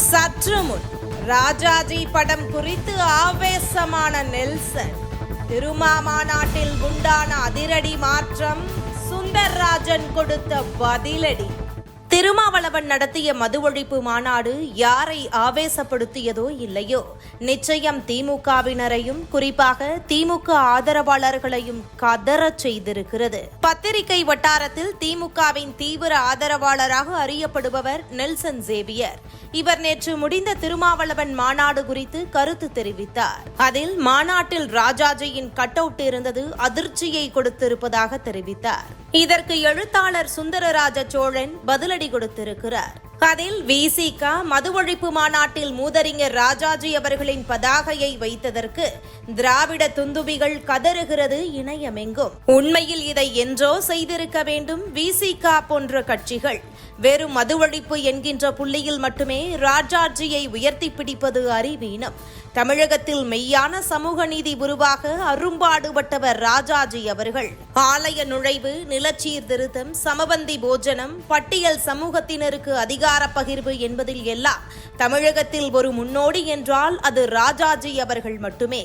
சற்று முன் ராஜாஜி படம் குறித்து ஆவேசமான நெல்சன். திருமாநாட்டில் உண்டான அதிரடி மாற்றம், சுந்தர்ராஜன் கொடுத்த பதிலடி. திருமாவளவன் நடத்திய மது ஒழிப்பு மாநாடு யாரை ஆவேசப்படுத்தியதோ இல்லையோ, நிச்சயம் திமுகவினரையும் குறிப்பாக திமுக ஆதரவாளர்களையும் கதறச் செய்திருக்கிறது. பத்திரிகை வட்டாரத்தில் திமுகவின் தீவிர ஆதரவாளராக அறியப்படுபவர் நெல்சன் சேவியர். இவர் நேற்று முடிந்த திருமாவளவன் மாநாடு குறித்து கருத்து தெரிவித்தார். அதில் மாநாட்டில் ராஜாஜியின் கட் அவுட் இருந்தது அதிர்ச்சியை கொடுத்திருப்பதாக தெரிவித்தார். இதற்கு எழுத்தாளர் சுந்தரராஜ சோழன் பதிலடி கொடுத்திருக்கிறார். அதில் விசிக மது ஒழிப்பு மாநாட்டில் மூதறிஞர் ராஜாஜி அவர்களின் பதாகையை வைத்ததற்கு திராவிட துந்துபிகள் கதறுகிறது இணையமெங்கும். உண்மையில் இதை என்றோ செய்திருக்க வேண்டும். விசிக போன்ற கட்சிகள் வெறும் மது ஒழிப்பு என்கின்ற புள்ளியில் மட்டுமே ராஜாஜியை உயர்த்தி பிடிப்பது அறிவீனம். தமிழகத்தில் மெய்யான சமூக நீதி உருவாக அரும்பாடுபட்டவர் ராஜாஜி அவர்கள். ஆலய நுழைவு, நிலச்சீர்திருத்தம், சமபந்தி போஜனம், பட்டியல் சமூகத்தினருக்கு அதிகார பகிர்வு என்பதில் எல்லாம் தமிழகத்தில் ஒரு முன்னோடி என்றால் அது ராஜாஜி அவர்கள் மட்டுமே.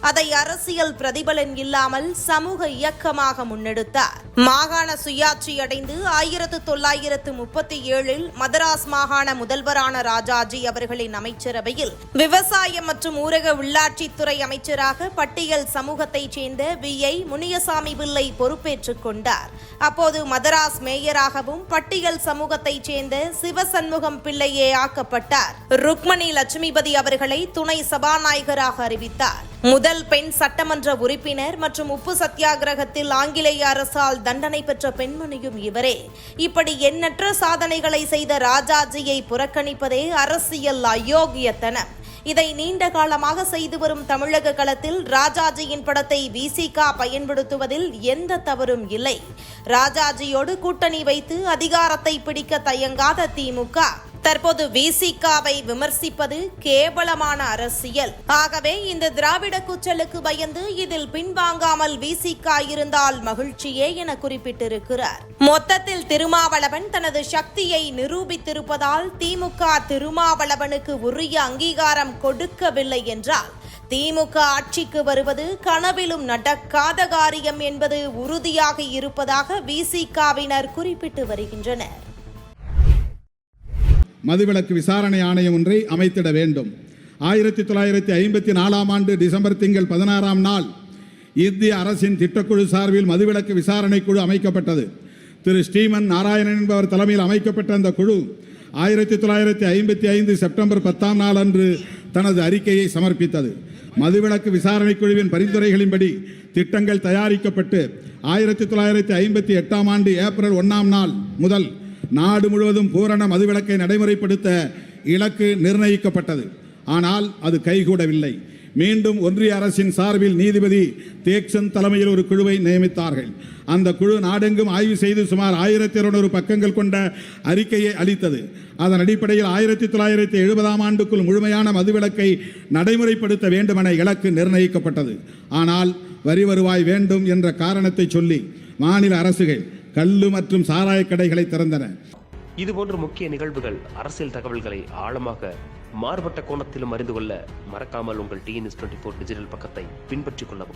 அதை அரசியல் பிரதிபலன் இல்லாமல் சமூக இயக்கமாக முன்னெடுத்தார். மாகாண சுயாட்சி அடைந்து 1937 மதராஸ் மாகாண முதல்வரான ராஜாஜி அவர்களின் அமைச்சரவையில் விவசாயம் மற்றும் ஊரக உள்ளாட்சித்துறை அமைச்சராக பட்டியல் சமூகத்தைச் சேர்ந்த வி.ஐ. முனியசாமி பிள்ளை பொறுப்பேற்றுக் கொண்டார். அப்போது மதராஸ் மேயராகவும் பட்டியல் சமூகத்தைச் சேர்ந்த சிவசண்முகம் பிள்ளையே ஆக்கப்பட்டார். ருக்மணி லட்சுமிபதி அவர்களை துணை சபாநாயகராக அறிவித்தார். முதல் பெண் சட்டமன்ற உறுப்பினர் மற்றும் உப்பு சத்தியாகிரகத்தில் ஆங்கிலேய அரசால் தண்டனை பெற்ற பெண்மணியும் இவரே. இப்படி எண்ணற்ற சாதனைகளை செய்த ராஜாஜியை புறக்கணிப்பதே அரசியல் அயோக்கியத்தனம். இதை நீண்ட காலமாக செய்து வரும் தமிழக களத்தில் ராஜாஜியின் படத்தை விசிக பயன்படுத்துவதில் எந்த தவறும் இல்லை. ராஜாஜியோடு கூட்டணி வைத்து அதிகாரத்தை பிடிக்க தயங்காத திமுக தற்போது விசிகவை விமர்சிப்பது கேவலமான அரசியல். ஆகவே இந்த திராவிட கூச்சலுக்கு பயந்து இதில் பின்வாங்காமல் விசிக இருந்தால் மகிழ்ச்சியே என குறிப்பிட்டிருக்கிறார். மொத்தத்தில் திருமாவளவன் தனது சக்தியை நிரூபித்திருப்பதால் திமுக திருமாவளவனுக்கு உரிய அங்கீகாரம் கொடுக்கவில்லை என்றால் திமுக ஆட்சிக்கு வருவது கனவிலும் நடக்காத காரியம் என்பது உறுதியாக இருப்பதாக விசிகவினர் குறிப்பிட்டு வருகின்றனர். மதுவிலக்கு விசாரணை ஆணையம் ஒன்றை அமைத்திட வேண்டும். 1954 ஆண்டு டிசம்பர் திங்கள் 16ஆம் நாள் இந்திய அரசின் திட்டக்குழு சார்பில் மதுவிலக்கு விசாரணை குழு அமைக்கப்பட்டது. திரு ஸ்ரீமன் நாராயணன் என்பவர் தலைமையில் அமைக்கப்பட்ட அந்த குழு 1955 செப்டம்பர் 10ஆம் நாள் அன்று தனது அறிக்கையை சமர்ப்பித்தது. மதுவிலக்கு விசாரணை குழுவின் பரிந்துரைகளின்படி திட்டங்கள் தயாரிக்கப்பட்டு 1958ஆம் ஆண்டு ஏப்ரல் 1ஆம் நாள் முதல் நாடு முழுவதும் பூரண மதுவிலக்கை நடைமுறைப்படுத்த இலக்கு நிர்ணயிக்கப்பட்டது. ஆனால் அது கைகூடவில்லை. மீண்டும் ஒன்றிய அரசின் சார்பில் நீதிபதி தேக்சந்த் தலைமையில் ஒரு குழுவை நியமித்தார்கள். அந்த குழு நாடெங்கும் ஆய்வு செய்து சுமார் 1200 பக்கங்கள் கொண்ட அறிக்கையை அளித்தது. அதன் அடிப்படையில் 1970ஆம் ஆண்டுக்குள் முழுமையான மதுவிலக்கை நடைமுறைப்படுத்த வேண்டுமென இலக்கு நிர்ணயிக்கப்பட்டது. ஆனால் வரி வருவாய் வேண்டும் என்ற காரணத்தை சொல்லி மாநில அரசுகள் கள்ளு மற்றும் சாராய கடைகளை திறந்தன. இதுபோன்ற முக்கிய நிகழ்வுகள், அரசியல் தகவல்களை ஆழமாக மாறுபட்ட கோணத்திலும் அறிந்து கொள்ள மறக்காமல் உங்கள் TNS24 டிஜிட்டல் பக்கத்தை பின்பற்றிக் கொள்ளவும்.